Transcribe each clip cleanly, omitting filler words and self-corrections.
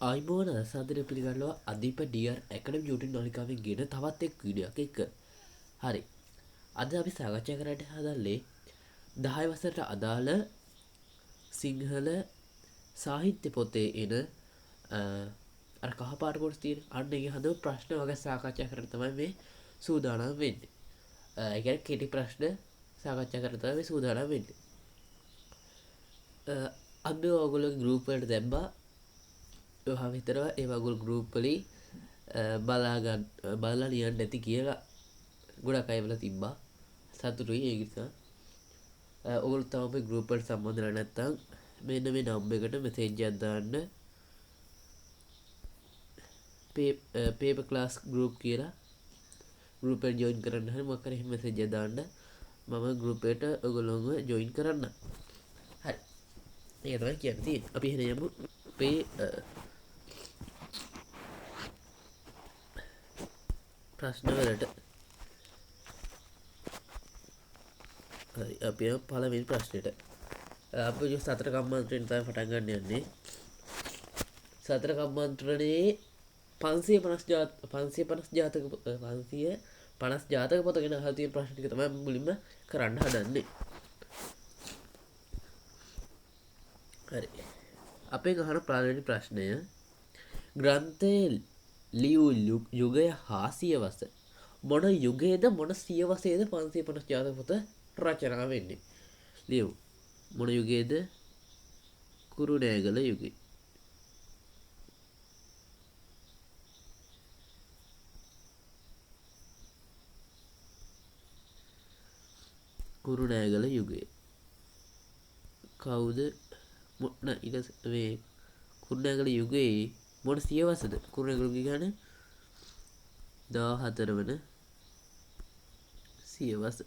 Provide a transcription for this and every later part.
ආයිබෝන සාදරය පිළිගන්නවා අධීප ඩියර් ඇකඩම් යුටින් නොලිකාවෙන් ගෙන තවත් එක් වීඩියක් එක. හරි, අද අපි සාකච්ඡා කරට හදල්ලේ 10 වසරට අදාළ සිංහල සාහිත්‍ය පොතේ එන කහපාට කොටස් තියෙන අන්න ඒ හදව ප්‍රශ්න වගේ සාකච්ඡා කරන තමයි මේ සූදානම් වෙන්නේ. ඒ කියන්නේ කෙටි ප්‍රශ්න සාකච්ඡා කරන තමයි මේ සූදානම් වෙන්නේ. අද ඔයගොල්ලෝ ගෲප් වලට දැම්මා. ඔයා විතරව ඒ වගේ ගෲප් වලින් බලලා ලියන්න ඇති කියලා ගොඩක් අය වල තිබ්බා. සතුටුයි ඒ නිසා. ඔයගොල්ලෝ තාම මේ ගෲප් වලට සම්බන්ධ වෙලා නැත්නම් මෙන්න මේ නම්බර් එකට මෙසේජ් එකක් දාන්න. paper class group කියලා group එකට join කරන්න හරි මොකක් හරි මෙසේජ් එකක් දාන්න. මම group එකට ඔයගොල්ලෝව join කරන්න. හරි. ඒක තමයි කියන්නේ. අපි එහෙනම් යමු අපේ ප්‍රශ්න වලට. හරි, අපි පළවෙනි ප්‍රශ්නෙට. අපි සතර කම්මන්ත්‍රණයෙන් තමයි පටන් ගන්න යන්නේ. සතර කම්මන්ත්‍රණයේ 550 ජාතක පොත ගැන අහලා තියෙන ප්‍රශ්න ටික තමයි මුලින්ම කරන්න හදන්නේ. හරි. අපේ අහන පළවෙනි ප්‍රශ්නය ග්‍රන්ථයේ ලියූ යුගය හා සියවස මොන යුගයේද මොන සියවසේද 550 ජාතක පොත රචනා වෙන්නේ? ලියව්. මොන යුගයේද? කුරුණෑගල යුගය. කුරුණෑගල යුගය. කවුද ඊට මේ කුරුණෑගල යුගයේ මොන සියවසද? කුරුණෑගල යුගය කියන්නේ 14 වන සියවස.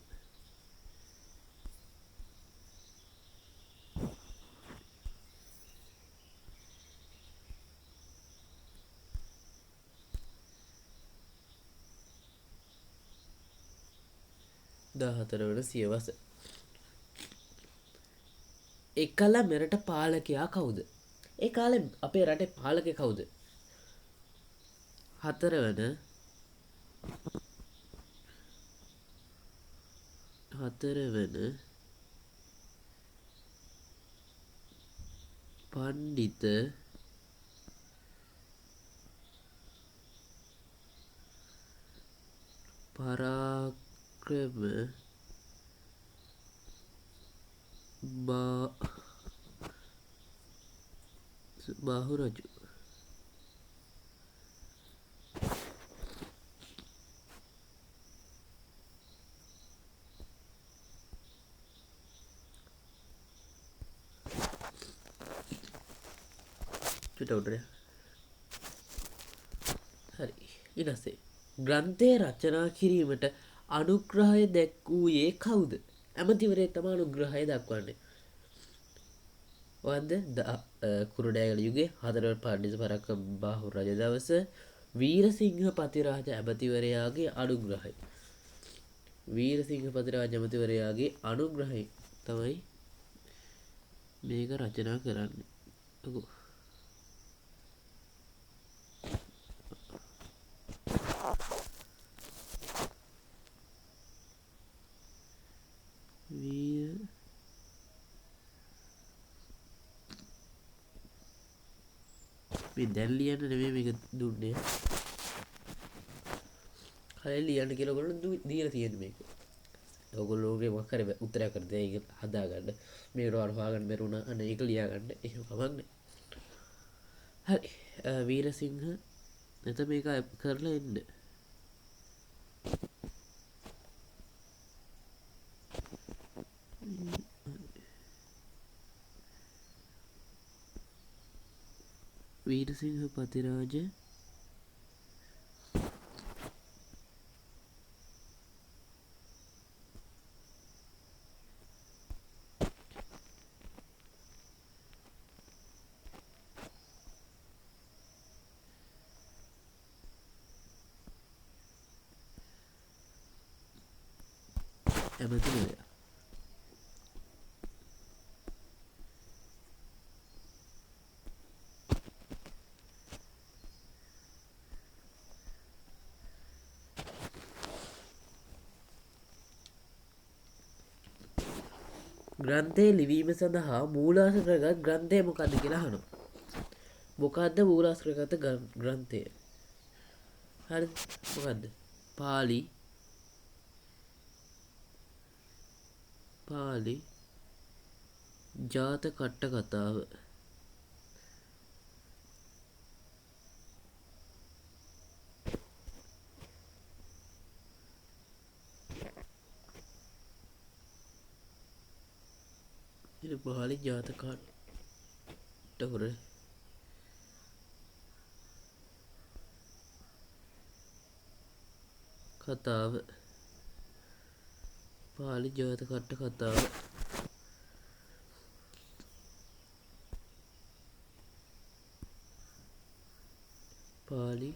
වන සියවස. එකල මෙරට පාලකයා කවුද? ඒ කාලේ අපේ රටේ පාලකයා කවුද? 4 වන පණ්ඩිත පරාක්‍රම බාහු රජු. හරි, ඊටසේ ග්‍රන්ථය රචනා කිරීමට අනුග්‍රහය දැක්වූයේ කවුද? ඇමතිවරයෙක් තමයි අනුග්‍රහය දක්වන්නේ. වන්ද කුරුණෑගල යුගයේ 4 වන පණ්ඩිත පරාක්‍රම බාහු රජ දවස වීරසිංහ පතිරාජ ඇමතිවරයාගේ අනුග්‍රහය. වීරසිංහ පතිරාජ ඇමතිවරයාගේ අනුග්‍රහය තමයි මේක රචනා කරන්නේ. මේ දැන් ලියන්න නෙමෙයි මේක දුන්නේ. කලින් ලියන්න කියලා ඔයගොල්ලෝ දීලා තියෙන්නේ මේක. ඔයගොල්ලෝගේ මොකක් හරි උත්තරයක් කරද ඒක හදාගන්න. මේකට හොයාගන්න බැරුණා අන්න ඒක ලියාගන්න. එහෙම කමක් නැහැ. හරි. වීරසිංහ නැත මේක කරලා එන්න. වීරසිංහ පතිරාජ ඇමතිවරයා. ග්‍රන්ථයේ ලිවීම සඳහා මූලාශ්‍ර කරගත් ග්‍රන්ථය මොකක්ද කියලා අහනවා. මොකක්ද මූලාශ්‍ර කරගත් ග්‍රන්ථය? හරිද? මොකක්ද? පාලි ජාතක කතාව. පාලි ජාතක කතාව. පාලි ජාතක කතාව. පාලි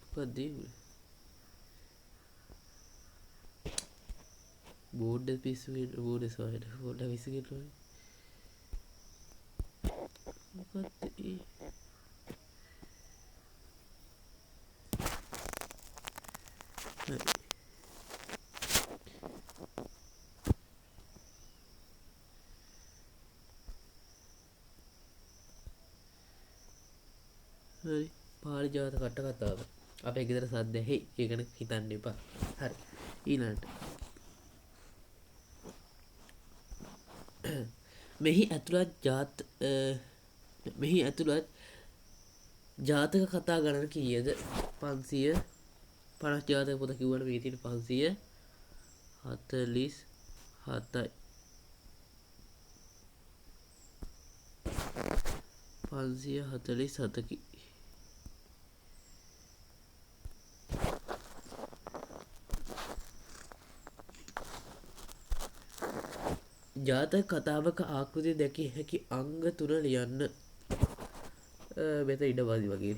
මොකක්ද බෝඩ් පිස්සු බෝඩ් සොයන බෝඩ් විසිගෙන මොකක්ද ඒ හරි පාලි ජාතක කතාව. අපේ ගෙදර සද්ද ඇහි. ඒ ගැන හිතන්න එපා. හරි. ඊළඟට මෙහි ඇතුළත් ජාතක කතා ගණන කීයද? 550 ජාතක පොත කිව්වට මේ තියෙන 547යි. 547කි. ජාතක කතාවක ආකෘතිය දැකිය හැකි අංග 3 ලියන්න. මෙතන ඉඩ වාසි වගේ.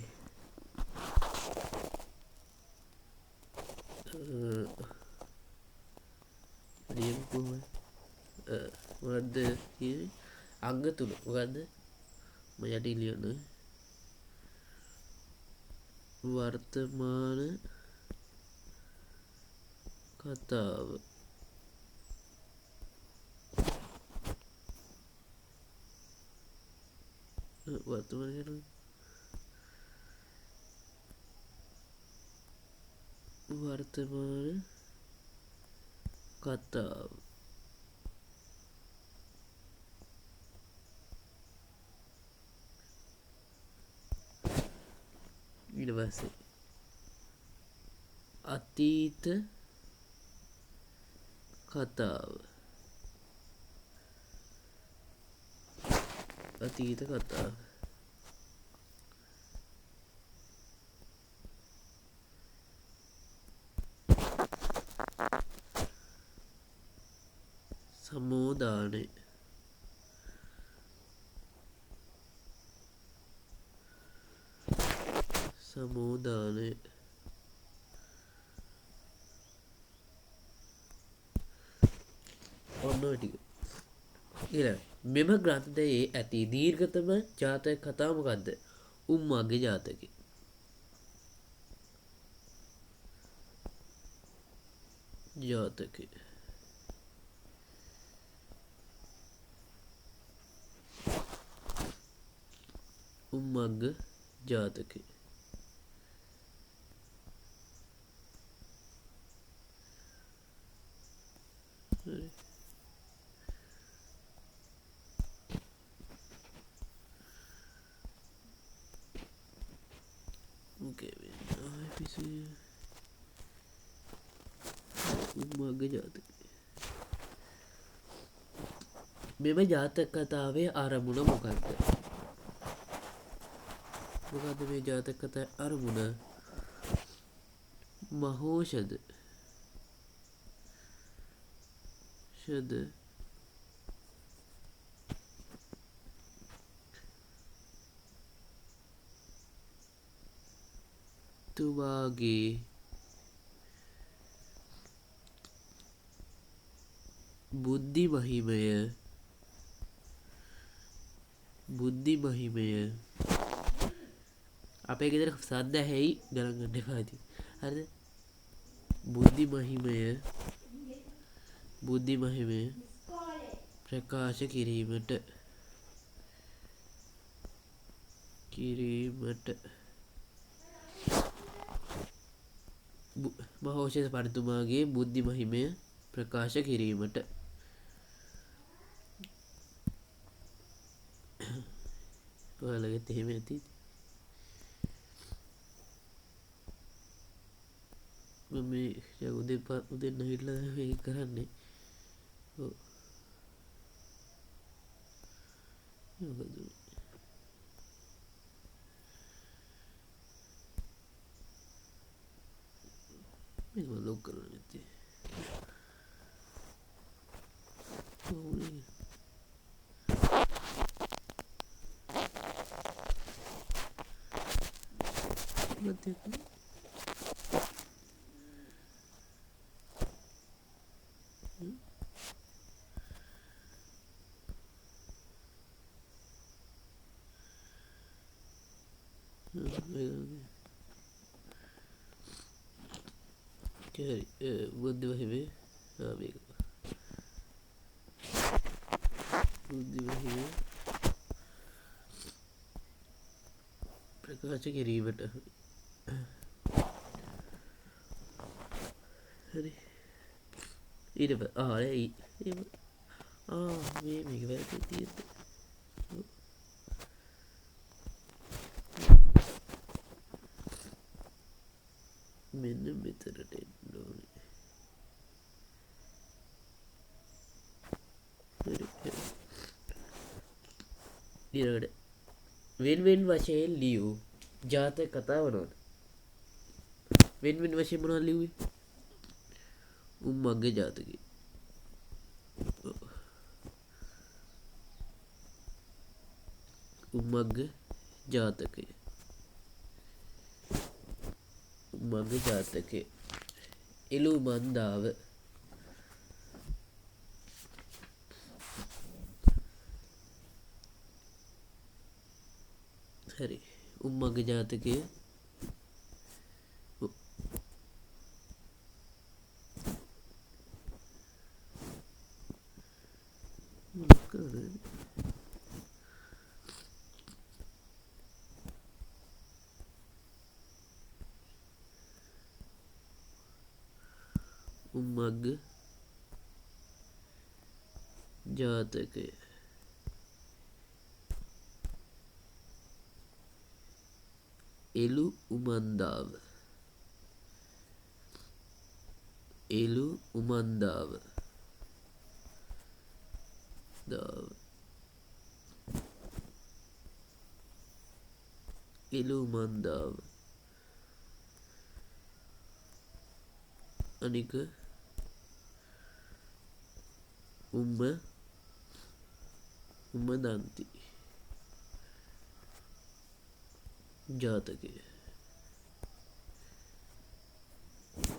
ලියමු කොහොමද? මොකද්ද කියන්නේ? අංග 3. මොකද්ද? මම යටින් ලියන්න. වර්තමාන කතාව. වර්තමාන කතාව. ඊට පස්සේ අතීත කතාව. අතීත කතාව. සමෝදානය. සමෝදානය. ඔන්න ඔය ටික. ඊළඟ මෙම ග්‍රන්ථයේ ඇති දීර්ඝතම ජාතක කතාව මොකද්ද? උම්මග්ගේ ජාතකය. උම්මග්ග ජාතකය. උම්මග්ග ජාතකය. මෙම ජාතක කතාවේ අරමුණ මොකක්ද? මොකද්ද මේ ජාතක කතාවේ අරමුණ? මහෝෂධ තුමාගේ බුද්ධි මහිමය අපේ ගෙදර සද්ද ඇහෙයි ගණන් ගන්න එපා ඉතින්. හරිද? බුද්ධි මහිමය ප්‍රකාශ කිරීමට මහෝෂධ පඬිතුමාගේ බුද්ධි මහිමය ප්‍රකාශ කිරීමට ඔයාලගෙත් එහෙම ඇති මම උදේ නැගිටලා මේක කරන්නේ ඔව් මොකද මේක ලොක් කරලා නැත්තේ බුද්ධි මහිමය මේක බුද්ධි මහිමය ප්‍රකාශ කිරීමට හරි ඊට මේක වැරදි තියෙන්නේ මෙන්න මෙතනට එන්න ඕනේ ඊළඟට වෙන් වශයෙන් ලියූ ජාතක කතා වනවද වෙන් වශයෙන් මොනවද ලිව්වේ උම්මග්ග ජාතකය උම්මග්ග ජාතකය එළුමන්දාව හරි උම්මග්ග ජාතකය උම්මග්ග ජාතකය එළුමන්දාව අනික උම්මදන්ති ජාතකය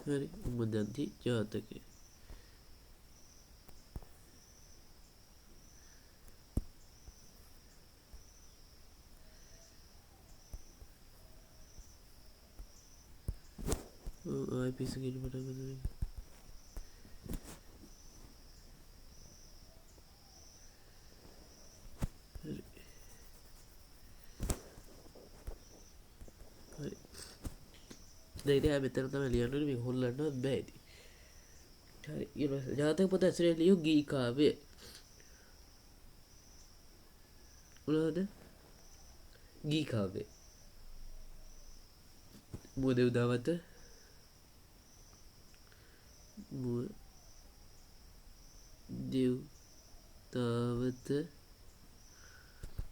හරි උම්මදන්ති ජාතකය ආයි පිස්සුගෙන පටන් ගන්නවා දැන් මෙතන තමයි ලියන්න ඕනේ මේක හොල්ලන්නවත් බෑ ඉතින්. හරි ඊළඟ ජාතක පොත ඇසුරෙන් ලියූ ගී කාව්‍ය මොනවද? ගී කාව්‍ය මුවදෙව්දාවත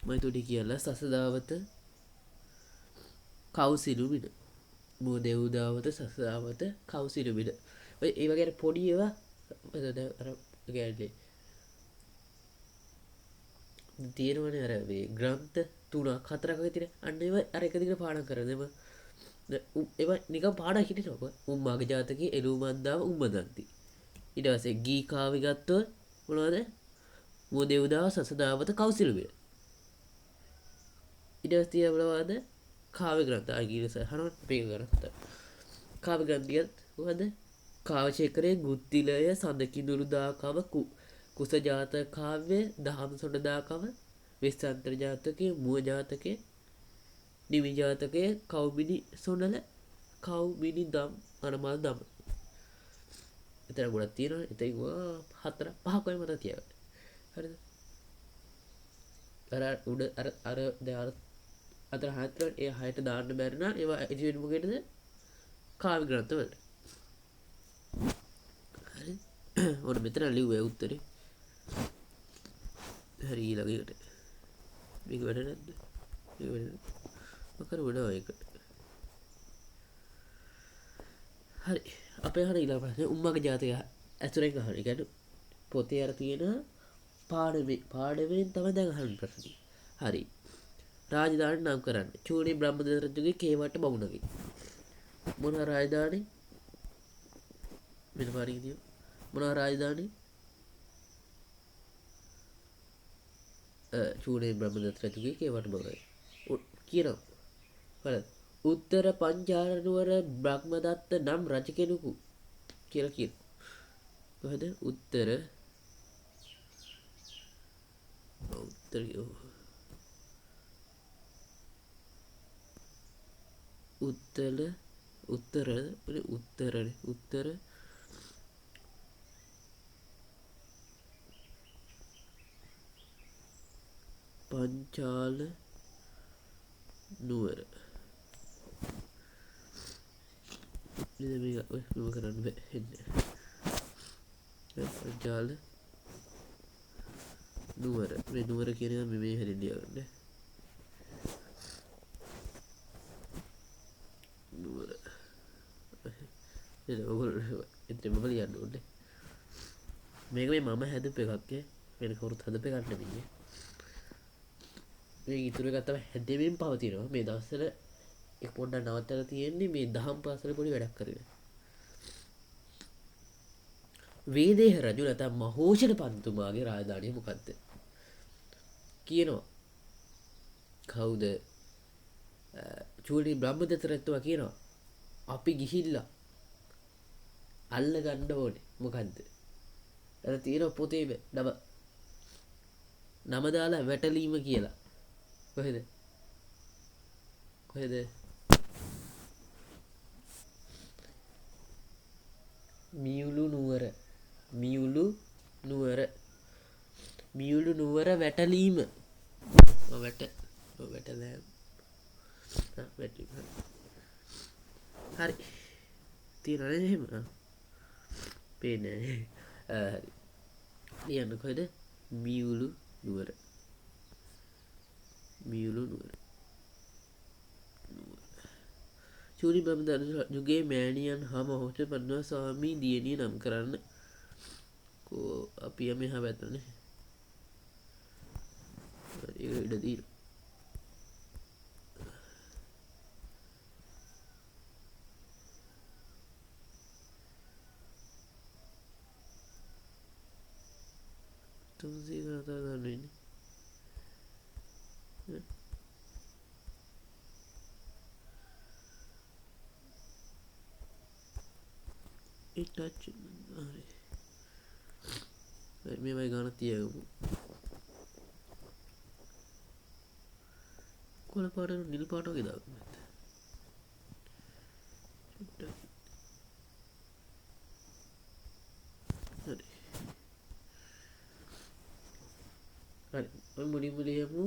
මයිතොඩි කියලා සසදාවත කවුසිලුමින මුවදෙව්දාවත සසදාවත කවුසිලුමින ඔය ඒ වගේ පොඩි ඒවා අර ගැලේ තියෙනවනේ අර මේ ග්‍රන්ථ 3ක් 4ක් වගේ තියෙන අන්න ඒවා අර එක දිගට පාඩම් කරනම ඒවා නිකන් පාඩම් හිටිනවා උම්මාග ජාතකයේ එළුමන්දාව උම්මදන්ති ඊට පස්සේ ගී කාව්‍ය ගත්තොත් මොනවද මුවදෙව්දාව සසදාවත කවුසිලුමින ඊට පස්සේ මොනවද කාව්‍ය ග්‍රන්ථ ආගීරස හරන මේක කරත් කාව්‍ය ග්‍රන්ථියත් මොකද කාවශේකරේ ගුත්තිලය සඳකිඳුරුදාකව කුස ජාතක කාව්‍ය දහම් සොඬදාකව වෙස්සන්තර ජාතකය මුව ජාතකය නිමි ජාතකය කව්බිනි සොඬල කව්බිනි දම් අනමල් දම එතන ගොඩක් තියෙනවා ඉතින් හතර පහක් වගේ මතක තියාගන්න හරිද අර උඩ අර දැන් අතර හතර ඒ හයට දාන්න බැරි නම් ඒවා ඉති වෙන්නේ මොකේද කාව්‍ය ග්‍රන්ථ වලට හරි ඔන්න මෙතන ලිව්වේ උත්තරේ හරි ඊළඟට මේක වැඩ නැද්ද මේක වැඩ මොකද වඩා ඒකට හරි අපේ හරිය ඊළඟ ප්‍රශ්නේ උම්මගේ ජාතකය ඇතුලෙන් අහන. ඒ කියන්නේ පොතේ අර තියෙන පාඩමෙන් තමයි දැන් අහන්න ප්‍රශ්නේ. හරි. රාජධානි නම් කරන්න. චූලි බ්‍රහ්මදත්ත රජුගේ කේවට බමුණගේ. මොනවා රාජධානි? මෙන්න පාරින් කියමු. මොනවා රාජධානි? චූලි බ්‍රහ්මදත්ත රජුගේ කේවට බමුණගේ. කියනවා. බලන්න. උත්තර පංචාර නුවර බ්‍රහ්මදත්ත නම් රජ කෙනෙකු කියලා කියනවා. කොහෙද? උත්තර පංචාල නුවර මේක කරන්න බෑ එන්නේ පංචාල නුවර මේ නුවර කියන එක මේ හැරින් ලියගන්න නුවර එතන ඔයගොල්ලෝ එතන මම ලියන්න ඕනේ මේක මේ මම හැදපු එකක් වෙන කවුරුත් හදපු එකක් නෙමෙයි මේ ඉතුරු එක තමයි හැදෙමින් පවතිනවා මේ දවස්වල එක පොඩ්ඩක් නවත්තලා තියෙන්නේ මේ දහම් පාසල පොඩි වැඩක් කරගෙන වේදේහ රජු නැත්නම් මහෝෂණ පන්තුමාගේ රාජධානිය මොකද්ද කියනවා කවුද චූලි බ්‍රහ්මදත්ත රජතුමා කියනවා අපි ගිහිල්ලා අල්ල ගන්න ඕනේ මොකද්ද අර තියෙන පොතේ නම දාලා වැටලීම කියලා කොහෙද මියුළු නුවර වැටලීම වැටලෑම් හරි තියෙනවද එහෙම පේන්නේ නැහැ හරි ලියන්න කොහෙද මියුළු නුවර චූලි බ්‍රහ්මදත්ත රජුගේ මෑණියන් හා මහෝෂණ පන්තුමා ස්වාමී දියණිය නම් කරන්න අපි මෙහා පැත්තනේ ඒක ඉඩ තියෙනවා තුන්සිය කතා ගන්න වෙන්නේ මේවයි ගාන තියගමු කොළ පාට නිල් පාට වගේ දාගමු හරි මුලින්ම ලියමු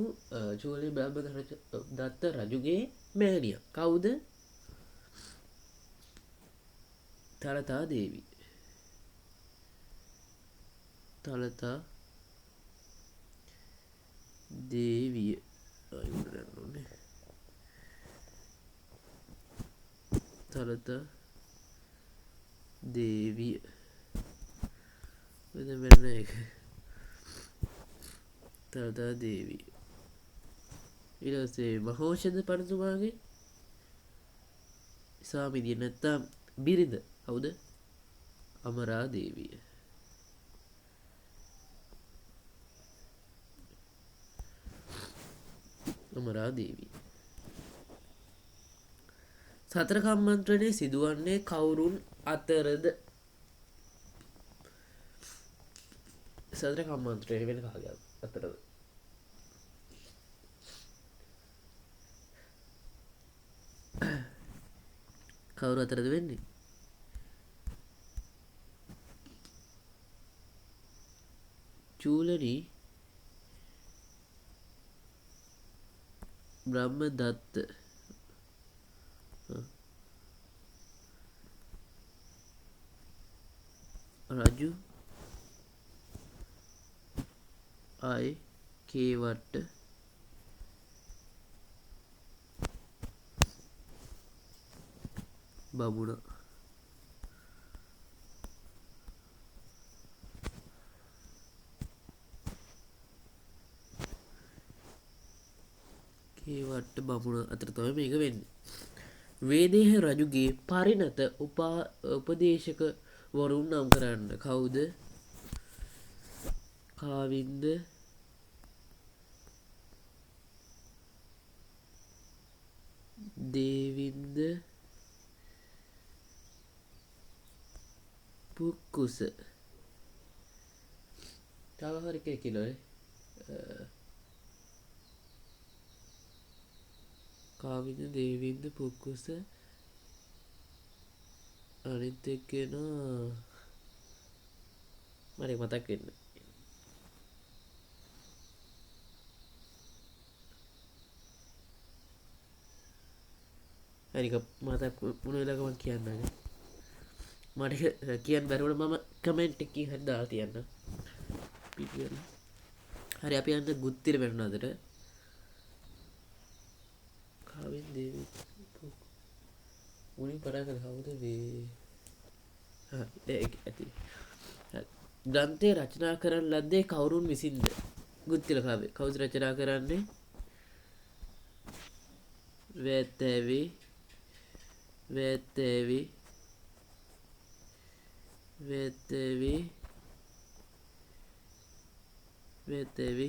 චූලි බ්‍රහ්මදත්ත රජුගේ මෑණිය කවුද තලතා දේවී තලතා දේවිය තලතා දේවිය වෙන එක තලතා දේවිය ඊට පස්සේ මහෝෂණ පන්තුමාගේ ස්වාමිදිය නැත්තම් බිරිඳ කවුද අමරා දේවිය සතර කම්මන්ත්‍රණය සිදුවන්නේ කවුරුන් අතරද සතර කම්මන්ත්‍රණය වෙන කාගයක් අතරද? කවුරු අතරද වෙන්නේ? චූලනී බ්‍රහ්මදත්ත රජු අය කේවට්ට බමුණ කේවට්ට බමුණ අතර තමයි මේක වෙන්නේ. වේදේහ රජුගේ පරිණත උපදේශක වරුන් නම් කරන්න. කවුද? කාවින්ද දේවින්ද පුක්කුස. තව හරි කෙනෙක් ඉන්නවනේ. කාවින්ද දේවින්ද පුක්කුස අනිත් එක්කෙනා මට මතක් වෙන්නේ. හරික මතක් වුණ වෙලාවක මම කියන්නම්. මට කියන්න බැරුණ මම කමෙන්ට් එකකින් හරි දාලා තියන්න. හරි අපි යන්න ගුත්තිර වෙනවා අදට. කාවෙන් දේවි මුලින් පටන් ගන්න කවුද වේ? ඇති. ග්‍රන්ථය රචනා කරන ලද්දේ කවුරුන් විසින්ද? ගුත්තිල කාව්‍ය. කවුද රචනා කරන්නේ? වේතේවි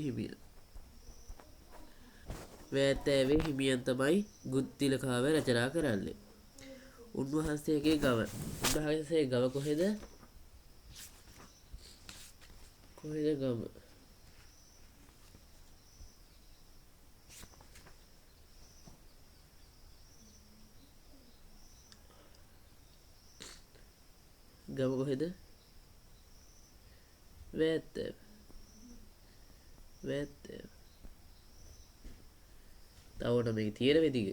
හිමියන්. වේතේවි හිමියන් තමයි ගුත්තිල කාව්‍ය රචනා කරන්නේ. උන්වහන්සේගේ ගව. උන්වහන්සේ ගව කොහෙද? කොහෙද ගම? ගම කොහෙද? වේතේව. තවන මේ තියෙන වෙදික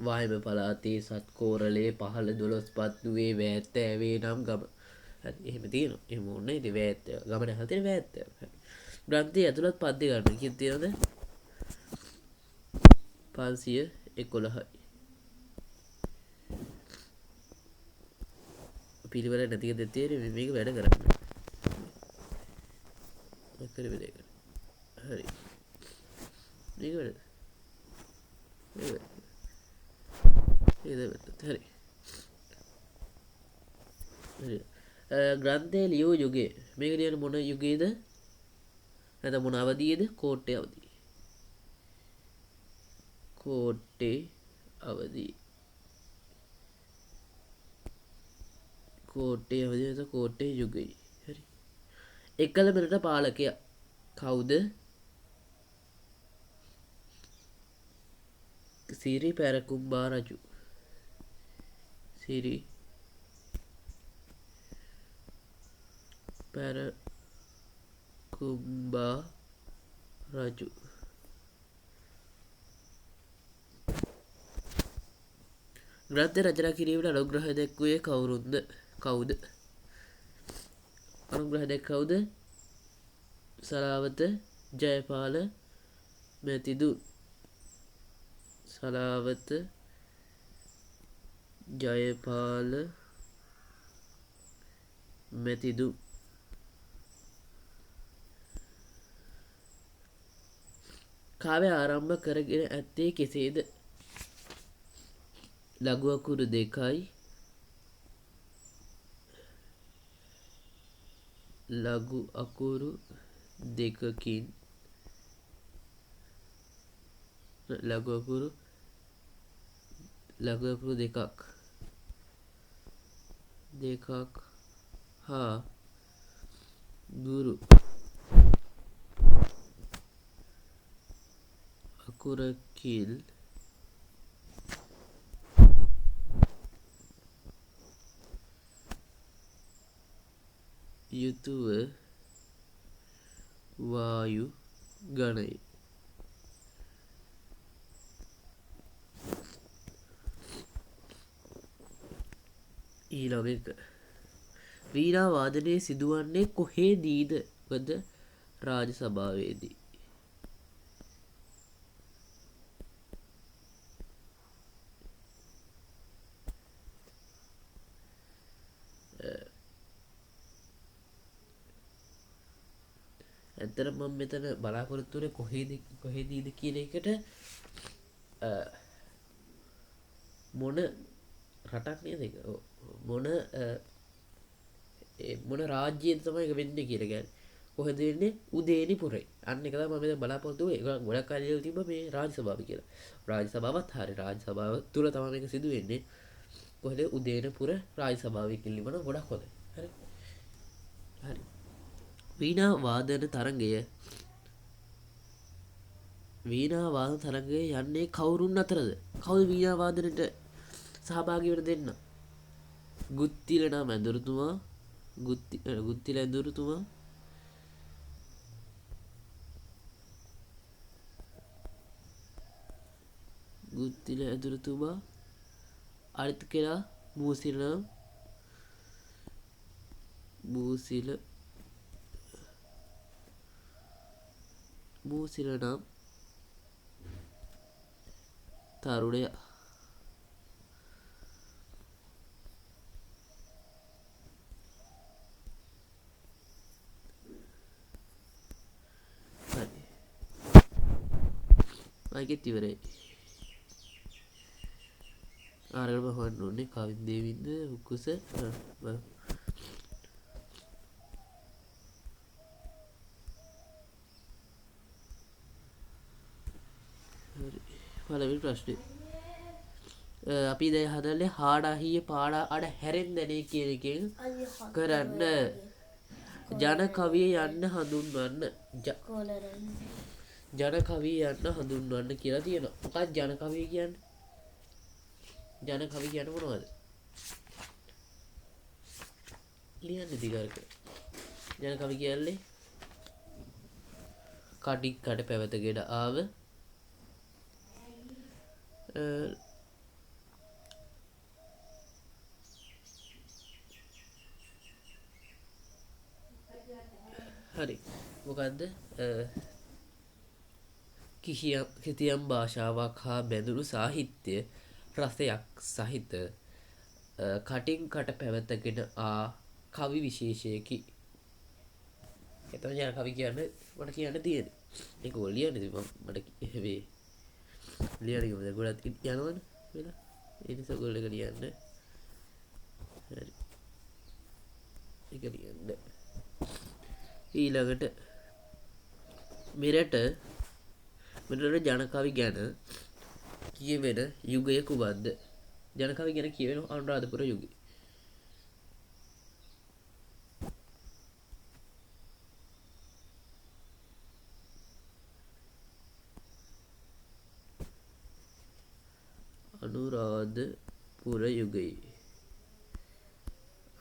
වායම පළාතේ සත්කෝරළේ 15/12 වේතෑවේ නම් ගම. හරි එහෙම තියෙනවා. එහෙම ඕනේ ඉතින් වේතෑව. ගමන ඇහලා තියෙන වේතෑව. හරි. ග්‍රන්ථයේ ඇතුළත් පද්‍ය ගන්න කීයක් තියෙනවද? 511යි. පිළිවෙල නැති දෙයක් තියෙන්නේ මේක වැඩ කරන්න. හරි මේක වැඩ. හරි. ග්‍රන්ථයේ ලියූ යුගය. මේක ලියන මොන යුගයේද? නැත්නම් මොන අවධියේද? කෝට්ටේ අවධිය. කෝට්ටේ අවධිය නැත්නම් කෝට්ටේ යුගය. හරි. එකල මෙරට පාලකයා කවුද? සිරි පැරකුම්බා රජු. සිරි පැරකුම්බා රජු. ග්‍රන්ථය රචනා කිරීමට අනුග්‍රහ දැක්වුවේ කවුද? අනුග්‍රහ දැක් කවුද? සලාවත ජයපාල මැතිදුන්. සලාවත ජයපාල මැතිදුන්. කාව්‍ය ආරම්භ කරගෙන ඇත්තේ කෙසේද? ලඝු අකුරු 2යි. ලඝු අකුරු 2කින් ලඝු අකුරු 2ක් හා ගුරු අකුරකින් යුතුව වායු ගණය ඊළඟ එක වීණා වාදනය සිදුවන්නේ කොහේදීද වද රාජ සභාවේදී ඇත්තට මම මෙතන බලාපොරොත්තු වෙන්නේ කොහේදීද කියන එකට මොන රටක් නේද ඒක මොන රාජ්‍යයෙන් තමයි ඒක වෙන්නේ කියලා කියන්නේ කොහෙද වෙන්නේ උදේනිපුරේ අන්න එක තමයි මම මෙතන බලාපොරොත්තු වෙන්නේ ඒක ගොඩක් අය කියලා තිබ්බා මේ රාජ්‍ය සභාව කියලා රාජ්‍ය සභාවත් හරිය රාජ්‍ය සභාව තුල තමයි මේක සිදු වෙන්නේ කොහෙද උදේනපුර රාජ්‍ය සභාවේ කිලිමන ගොඩක් හොඳයි හරි හරි වීණා වාදන තරංගය යන්නේ කවුරුන් අතරද කවුද වීණා වාදනයට සහභාගී වෙන දෙන්න ගුත්තිල නම් ඇඳුරුතුමා ගුත්තිල ඇඳුරුතුමා අනිත් කෙනා මූසිල නම් තරුණයා හරි මයිකෙත් ඉවරයි ආරකට බහවන්න ඕනේ කවින් දේවින්ද උකුස පළවෙනි ප්‍රශ්නේ අපි දැන් හදන්නේ හාඩහිය පාඩා අඩ හැරෙන්දනේ කියන එකෙන් කරන්න ජන කවිය යන්න හඳුන්වන්න ජන කවිය යන්න හඳුන්වන්න කියලා තියෙනවා මොකක්ද ජන කවිය කියන්නේ ජන කවි කියන්නේ මොනවද ලියන්න දිගාරක ජන කවි කියන්නේ කඩික් කඩ පැවතගෙන ආව හරි මොකද්ද කිසියම් භාෂාවක් හා බැඳුණු සාහිත්‍ය රසයක් සහිත කටින් කට පැවතගෙන කවි විශේෂයකි එතන ජන කවි කියන්නේ මට කියන්න තියෙන්නේ ඒක ඔය ලියන්නේ මට වේ ලියන්නේ මොකද ගොඩක් යනවනේ වෙලා ඒ නිසා ඔයගොල්ලෝ එක ලියන්න හරි ඒක ලියන්න ඊළඟට මෙරට ජන කවි ගැන කියවෙන යුගය කුමක්ද ජන කවි ගැන කියවෙන අනුරාධපුර යුගය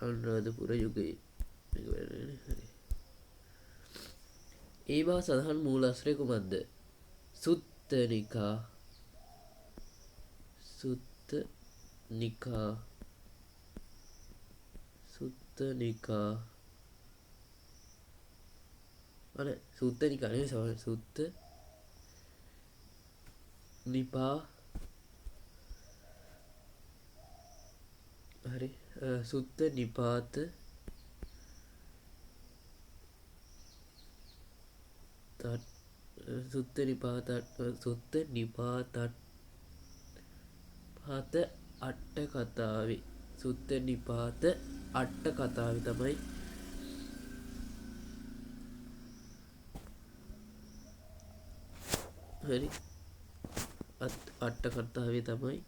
අනුරාධපුර යුගයේ ඒ බව සඳහන් මූලාශ්‍රය කුමක්ද සුත්ත නිකා අනේ සුත්ත නිකා නෙවෙයි සුත්ත නිපා හරි සුත්ත නිපාත සුත්ත නිපාත අට කතාවේ සුත්ත නිපාත අට කතාවේ තමයි හරි අට කතාවේ තමයි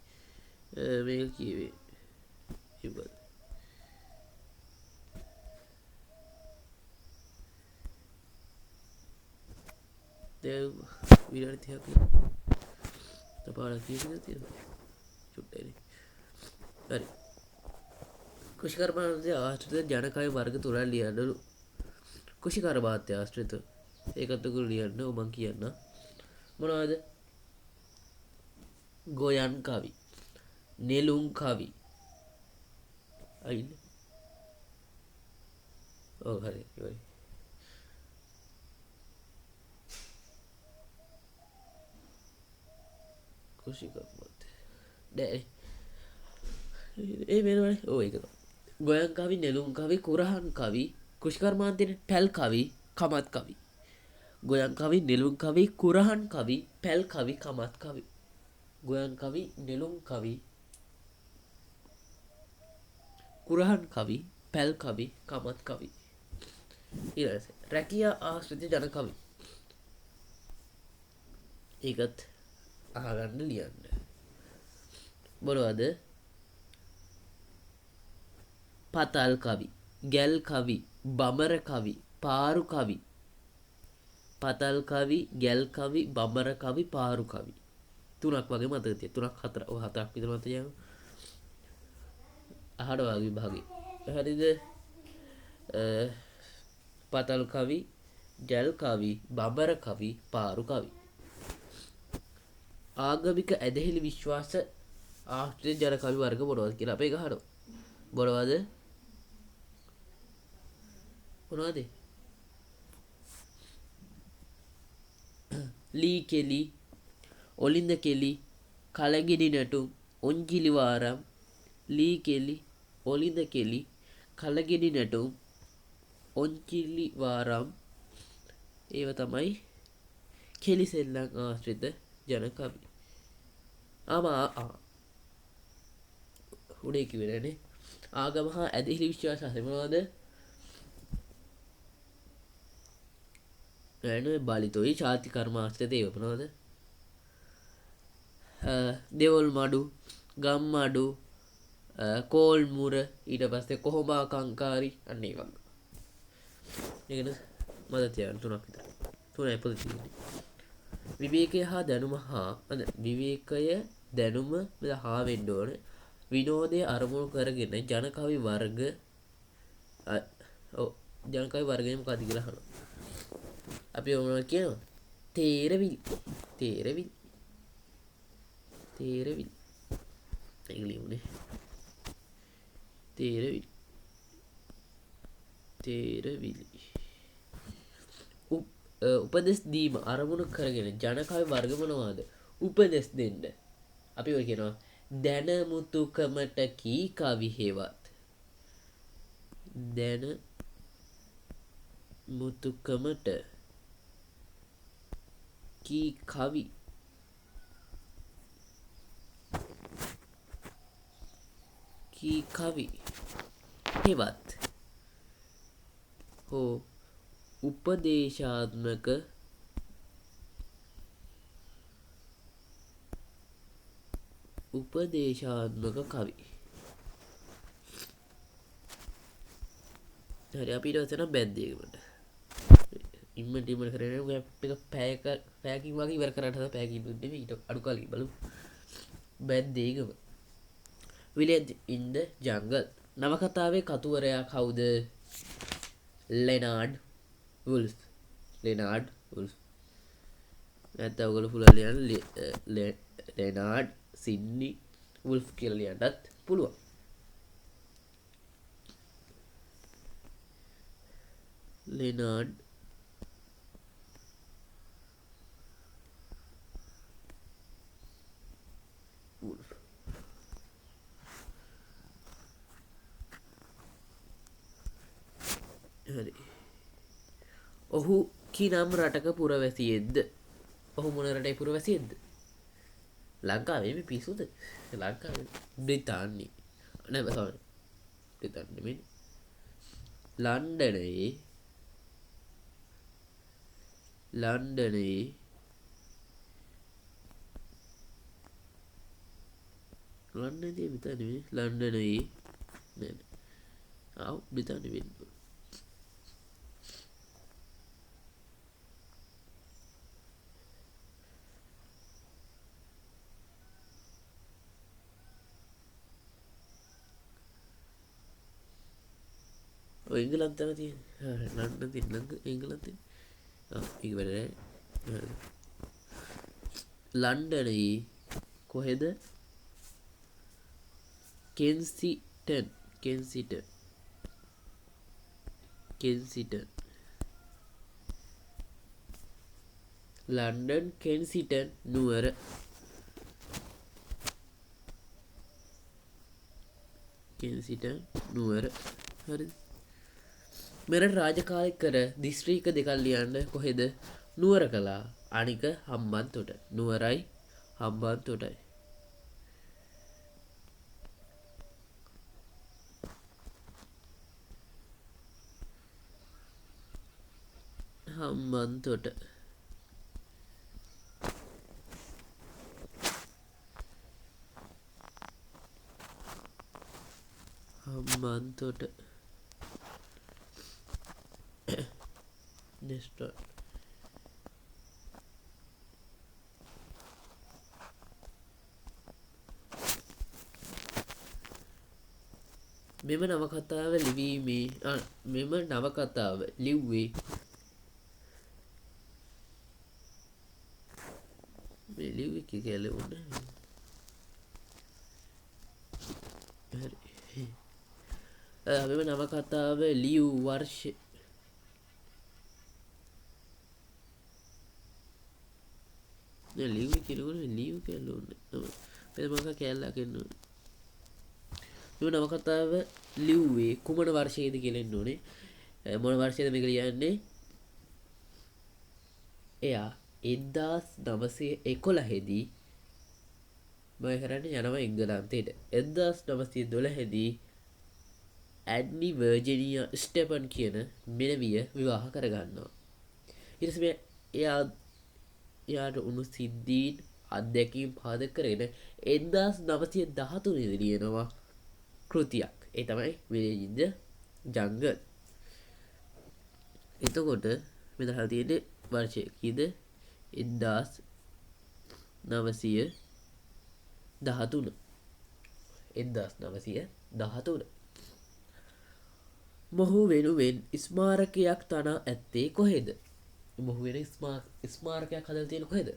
මේක කියවේ ඉබ්බත් දැන් විනාඩි 30ක් පාඩක් කියන්න තියෙනවා චුට්ටයි. හරි. කෘෂිකර්මාන්තයේ ආශ්‍රිත ජනකය වර්ග තුනක් ලියන්නලු. කෘෂිකර්මාන්තයේ ආශ්‍රිත ඒකත් ඔයගොල්ලෝ ලියන්න. මම කියන්න මොනවද? ගොයන් කවි, නෙළුම් කවි. අයින. ඔව් හරි ඉවරයි. කෘෂිකර්මාන්තය නෑ ඒ වෙනවනේ. ඔව් ඒක තමයි. ගොයන් කවි, නෙළුම් කවි, කුරහන් කවි, කෘෂිකර්මාන්තයේ පැල් කවි, කමත් කවි. ගොයන් කවි, නෙළුම් කවි, කුරහන් කවි, පැල් කවි, කමත් කවි. ගොයන් කවි, නෙළුම් කවි, කුරහන් කවි, පැල් කවි, කමත් කවි. ඊළඟට රැකියා ආශ්‍රිත ජන කවි. ඒකත් අහගන්න ලියන්න. මොනවද? පතල් කවි, ගැල් කවි, බමර කවි, පාරු කවි. පතල් කවි, ගැල් කවි, බමර කවි, පාරු කවි. තුනක් වගේ මතක තියෙන. තුනක් හතර. ඔය හතරක් විතර මතක තියාගන්න. අහඩ වගේ විභාගේ. හරිද? පතල් කවි, ගැල් කවි, බබර කවි, පාරු කවි. ආගමික ඇදහිලි විශ්වාස ආශ්‍රිත ජන කවි වර්ග මොනවද කියලා අපි ගහනවා. මොනවද? මොනවද? ලී කෙලි, ඔලින්ද කෙලි, කලගිනි නැටුම්, ඔංජිලි වාරම්. ලී කෙලි, ඔලින්ද කෙලි, කලගිනි නැටුම්, ඔංචිලි වාරම්. ඒව තමයි කෙලි සෙල්ලම් ආශ්‍රිත ජන කවි. උඩේ කිව්වනේ. ආගම හා ඇදහිලි විශ්වාස මොනවද? බලිතොයි ජාති කර්ම ආශ්‍රිත ඒව මොනවද? දෙවොල් මඩු, ගම් මඩු, කෝල් මුර, ඊට පස්සේ කොහොඹා කංකාරි. අන්න ඒ වගේ. ඒකද මතක තියාගන්න. තුනක් විතර. තුනයි පොත තියෙන්නේ. විවේකය හා දැනුම විවේකය දැනුම හා වෙන්න ඕන. විනෝදය අරමුණු කරගෙන ජන කවි වර්ග ජන කවි වර්ගය මොකක්ද කියලා අහනවා. අපි මොනවද කියනවා? තේරවිලි. තේරවිලි. තේරවිලි. ඒක ලියුනේ. තේරවිලි. තේරවිලි. උපදෙස් දීම අරමුණු කරගෙන ජන කවි වර්ග මොනවාද? උපදෙස් දෙන්න. අපි ඔය කියනවා දැනමුතුකමට කී කවි හේවත්. දැනමුතුකමට කී කවි හෙවත් හෝ උපදේශාත්මක කවි. හරි අපි ඊට පස්සේ නම් බැද්දේකට ඉම්මට කරගෙන පැයකින් වගේ ඉවර කරන්න හදලා පැයකින් නෙමෙයි ඊට අඩු කාලෙකින් බලමු. බැද්දේකම Village in the Jungle. නවකතාවේ කතුවරයා කවුද? Leonard wolf. නැත්නම් ඔයගොල්ලෝ පුළුවන් ලියන්න ලෙනාඩ් සිඩ්නි වුල්ෆ් කියලා ලියන්නත් පුළුවන්. Leonard wolf. හරි. ඔහු කිනම් රටක පුරවැසියෙක්ද? ඔහු මොන රටේ පුරවැසියෙක්ද? ලංකාවේ මේ පිස්සුද? ලංකාවේ බ්‍රිතාන්‍ය. නෑ sorry. බ්‍රිතාන්‍ය නෙමෙයි. ලන්ඩනයේ ලන්ඩනයේ නෑ ආව් බ්‍රිතාන්‍ය වෙන්න. ඔය එංගලන්තේ තියෙන. ලන්ඩන් තියෙන එංගලන්තේ. ඒක වැඩේ. ලන්ඩනයේ කොහෙද? කෙන්සිටන්. ලන්ඩන් කෙන්සිටන් නුවර. හරි. මෙරට රාජකාරී කර දිස්ත්‍රික්ක දෙකක් ලියන්න කොහෙද? නුවර කළා. අනික හම්බන්තොට. නුවරයි හම්බන්තොටයි. හම්බන්තොට. next one. මෙම නවකතාව ලිව්වේ කියලා ඕනේ. මෙම නවකතාව ලියූ වර්ෂ ලිව්වේ කියනකොට ලියු කියලා ඕනේ. මම කැලලා කියනවා. මෙම නවකතාව ලිව්වේ කුමන වර්ෂයේද කියලා ඉන්න ඕනේ. මොන වර්ෂයේද මේක ලියන්නේ? එයා 1911 දී මම කරන්නේ යනවා එංගලන්තයට. 1912 දී ඇඩ්නි වර්ජිනියා ස්ටෙපන් කියන මෙලවිය විවාහ කරගන්නවා. ඊට පස්සේ එයාට උණු සිද්ධීන් අත්දැකීම් පාදක කරගෙන 1913 දී ලියනවා කෘතියක්. ඒ තමයි විලේජ් ඉන් ද ජංගල්. එතකොට මෙතන හරි තියෙන්නේ වර්ෂය කීයද? 1913. මොහු වෙනුවෙන් ස්මාරකයක් තනා ඇත්තේ කොහෙද? මොහු වෙන ස්මාරකයක් හදලා තියෙන කොහෙද?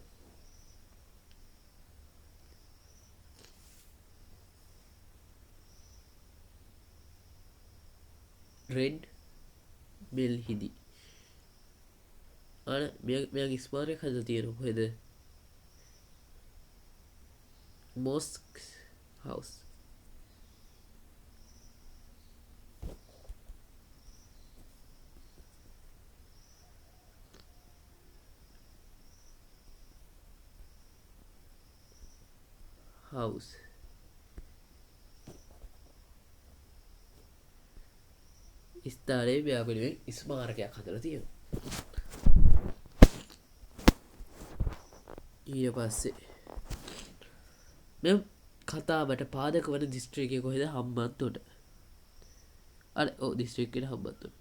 රෙඩ් මිල් හිදී. මෙයාගේ ස්මාරකයක් හදලා තියෙන කොහෙද? මොස්ක් හවුස්. ස්ථානයේ මෙයා වෙනුවෙන් ස්මාරකයක් හදලා තියෙනවා. ඊට පස්සේ මෙම් කතාවට පාදක වන දිස්ත්‍රික්කය කොහෙද? හම්බන්තොට. දිස්ත්‍රික්කයට හම්බන්තොට.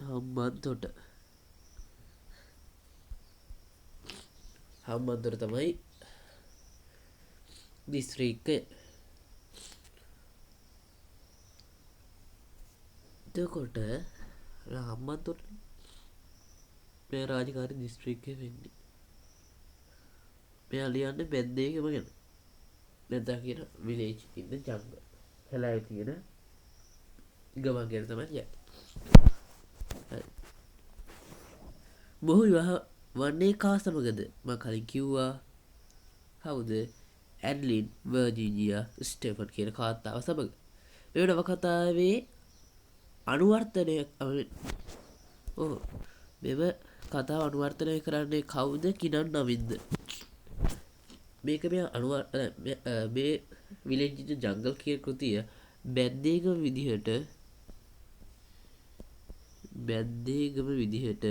හම්බන්තොට තමයි දිස්ත්‍රික්කය. එතකොට හම්බන්තොට මේ රාජකාරී දිස්ත්‍රික්කය වෙන්නේ. මෙයා ලියන්නේ බැද්දේගම ගැන. නැත්නම් කියන විලේජ් ඉන් ද ජංගල්. හැලයි තියෙන ගමන් ගැන තමයි යන්නේ. මොහු විවාහ වන්නේ කා සමගද? මම කලින් කිව්වා. කවුද? ඇඩ්ලින් වර්ජිනියා ස්ටෙෆන් කියන කාන්තාව සමග. මේ නවකතාවේ අනුවර්තනය මෙම කතාව අනුවර්තනය කරන්නේ කවුද? කිනන් නවින්ද. මේක මේ විලේජ් ඉන් ද ජංගල් කියන කෘතිය බැද්දේගම විදිහට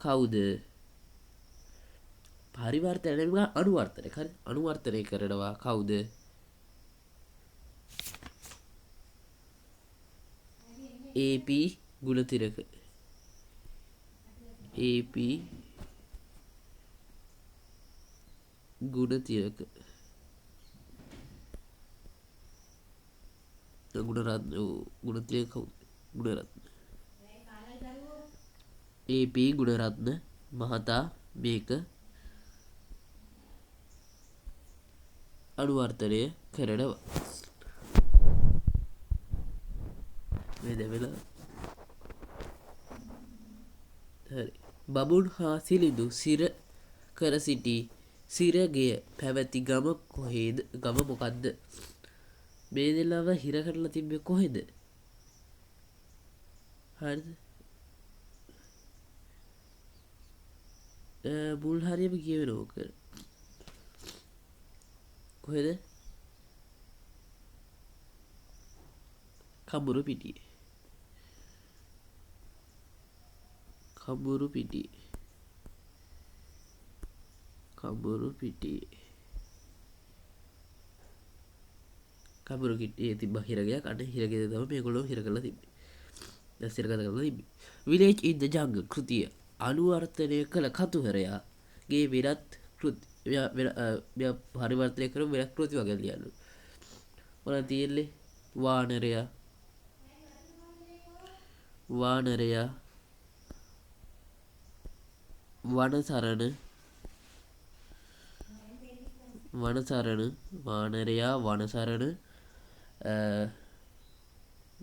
කවුද පරිවර්තනය අනුවර්තනය හරි අනුවර්තනය කරනවා කවුද? AP ගුණතිලක. ගුණතිලක ගුණරත්න ගුණතිලක ගුණරත්න ඒ.පී. ගුණරත්න මහතා මේක අනුවර්තනය කරනවා. මේ දෙවෙලා හරි. බමුණු හා සිළිඳු සිර කර සිටි සිරගෙය පැවති ගම කොහේද? ගම මොකද්ද? මේ දෙලව හිර කරලා තිබ්බේ කොහෙද? හරිද? මුල් හරියම කියවෙන ඕක. කොහෙද? කඹුරු පිටියේ. කඹුරු පිටියේ. කඹුරු පිටියේ. කඹුරු පිටියේ තිබ්බ හිරගයක්. අන්න හිරගෙද තමයි මේගොල්ලෝ හිර කරලා තිබ්බේ. දැන් හිර කරලා තිබ්බේ. Village in the Jungle කෘතිය අනුවර්තනය කළ කතුවරයාගේ විරත් කෘති පරිවර්තනය කර විරත් කෘති වගේ ලියන්න. මොනවද තියෙන්නේ? වානරයා වනසරණ වානරයා වනසරණ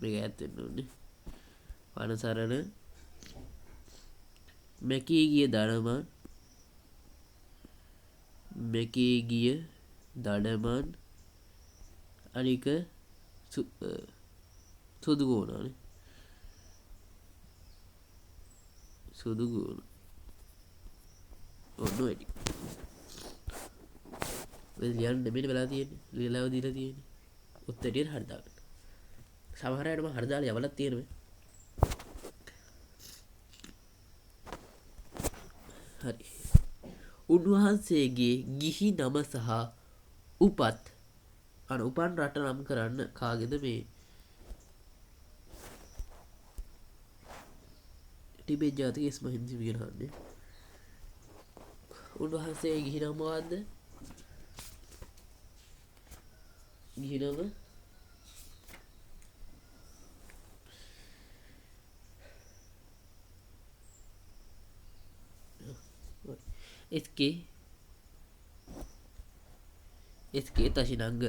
මේක ඇත්තෙන්න ඕනේ. වනසරණ මැකී ගිය දඩමන් අනික සුදු ගෝනානේ. සුදු ගෝන ඔන්න වැඩි ලියන්න මෙන්න වෙලා තියෙන්නේ. ලියලාව දීලා තියෙන්නේ. උත්තරේ හරි දාගන්න. සමහර අයටම හරි දාලා යවලක් තියෙනවා. හරි. උන්වහන්සේගේ ගිහි නම සහ උපන් රට නම් කරන්න. කාගේද මේ? ටිබෙට් ජාතික ඉස්මාහිල් හිමියන්ගේ. උන්වහන්සේගේ ගිහි නම මොකද්ද? ගිහි නම එස්.කේ. තෂිනංග.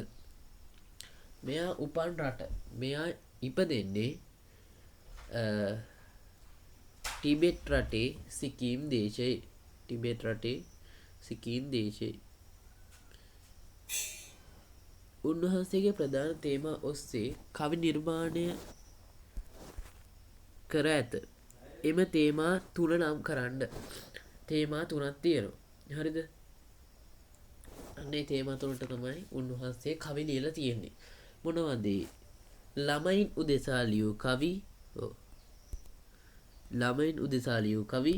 මෙයා උපන් රට. මෙයා ඉපදෙන්නේ ටිබෙට් රටේ සිකිම් දේශයේ. ටිබෙට් රටේ සිකිම් දේශයේ. උන්වහන්සේගේ ප්‍රධාන තේමා ඔස්සේ කවි නිර්මාණය කර ඇත. එම තේමා තුන නම් කරන්න. තේමා තුනක් තියෙනවා. හරිද? අන්නේ තේමා තුනට තමයි උන්වහන්සේ කවි ලියලා තියෙන්නේ. මොනවද? ළමයින් උදෙසා ලියූ කවි. ළමයින් උදෙසා ලියූ කවි.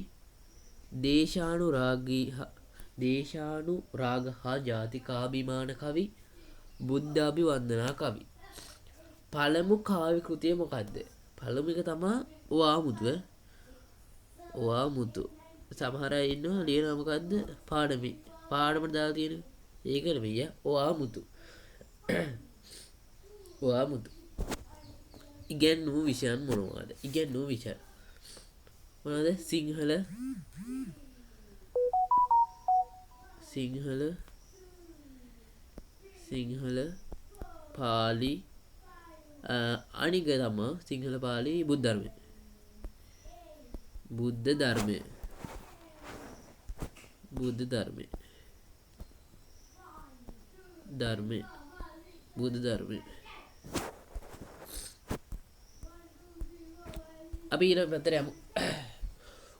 දේශානුරාග හා ජාතිකාභිමාන කවි. බුද්ධාභිවන්දනා කවි. පළමු කාව්‍ය කෘතිය මොකද්ද? පළමු එක තමයි ඔයාමුතු. ඔයාමුතු. සමහර අය ඉන්නවා ලියනවා මොකද්ද? පාඩමට දාලා තියෙන. ඒක නෙමෙයි. ඔයාමුතු. ඔයාමුතු. ඉගෙනු විෂයන් මොනවාද? ඉගෙනු විෂය මොනවාද? සිංහල පාලි අනික තමයි සිංහල පාලි බුද්ධ ධර්මය අපි ඊළඟ පැත්තට යමු.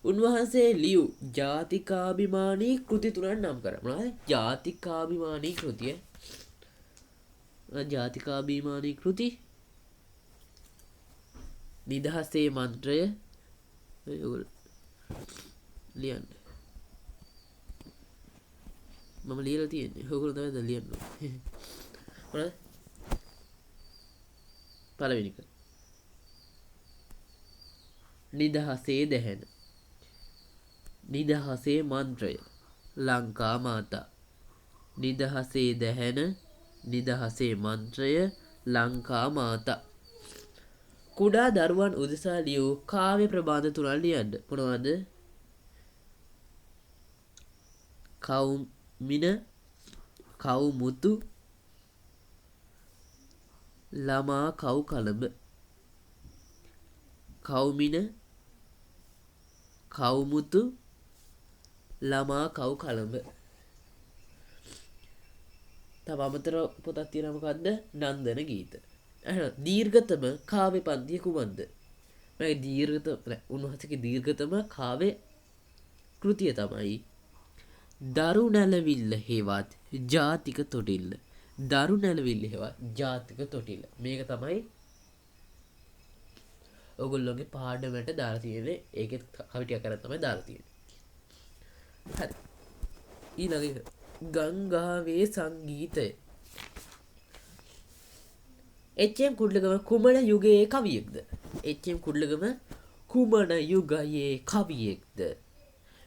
උන්වහන්සේ ලියූ ජාතිකාභිමානී කෘති තුනක් නම් කරමු. මොනවද? ජාතිකාභිමානී කෘතිය. ජාතිකාභිමානී කෘති. නිදහසේ මන්ත්‍රය. ඔයගොල්ලෝ ලියන්න. මම ලියලා තියෙන්නේ. ඔයගොල්ලෝ තමයි දැන් ලියන්න. මොනවද? පළවෙනි එක. නිදහසේ දැහැන. නිදහසේ මන්ත්‍රය. ලංකා මාතා. නිදහසේ දැහැන නිදහසේ මන්ත්‍රය ලංකා මාතා. කුඩා දරුවන් උදෙසා ලියූ කාව්‍ය ප්‍රබන්ධ තුනක් ලියන්න. මොනවද? කවුමින, කවුමුතු, ළමා කව් කළඹ. කවුමින, කවුමුතු, ළමා කව් කළඹ. තව අමතර පොතක් තියෙනවා මොකද්ද? නන්දන ගීත. දීර්ඝතම කාව්‍ය පන්තිය කුමක්ද? මේ උන්වහන්සේගේ දීර්ඝතම කාව්‍ය කෘතිය තමයි දරු නැලවිල්ල හේවත් ජාතික තොටිල්ල. දරු නැලවිල්ල හේවත් ජාතික තොටිල්ල. මේක තමයි ඔයගොල්ලෝගේ පාඩමට දාලා තියෙන්නේ. ඒකේ කවි ටික කරන් තමයි දාලා තියෙන්නේ. හරි. ඊළඟ ගංගාවේ සංගීතය. එච්.එම්. කුඩ්ලගම කුමන යුගයේ කවියෙක්ද? එච්.එම්. කුඩ්ලගම කුමන යුගයේ කවියෙක්ද?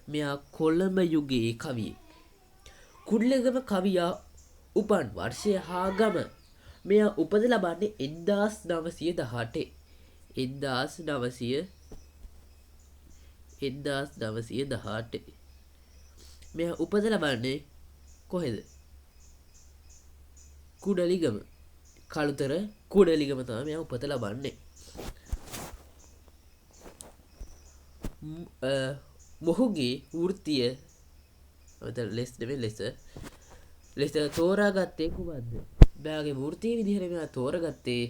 මෙයා කොළඹ යුගයේ කවියෙක්. කුඩ්ලගම කවියා උපන් වර්ෂය හා ගම. මෙයා උපත ලබන්නේ 1918. 1918. මෙයා උපත ලබන්නේ කොහෙද? කුඩලිගම. කළුතර කුඩලිගම තමයි මෙයා උපත ලබන්නේ. මොහුගේ වෘත්තිය ලෙස තෝරාගත්තේ කුමක්ද? මෙයාගේ වෘත්තිය විදිහට මෙයා තෝරගත්තේ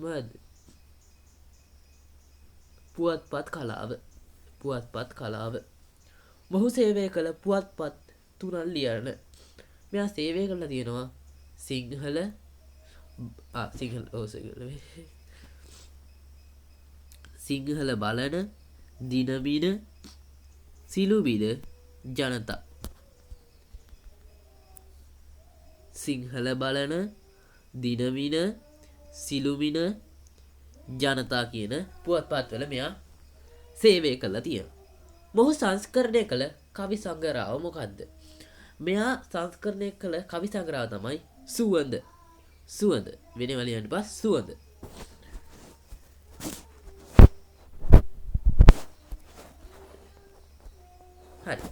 මොකද්ද? පුවත්පත් කලාව. පුවත්පත් කලාව. මොහු සේවය කළ පුවත්පත් තුනක් ලියන්න. මෙයා සේවය කළා තියෙනවා සිංහල බලන, දිනමින, සිළුමිණ, ජනතා. සිංහල බලන, දිනමින, සිළුමිණ, ජනතා කියන පුවත්පත්වල මෙයා සේවය කළා තියෙනවා. මොහු සංස්කරණය කළ කවි සංග්‍රහය මොකද්ද? මෙයා සංස්කරණය කළ කවි සංග්‍රහය තමයි සුවඳ. සුවඳ වෙනම ලියන්න බස් සුවඳ. හරි.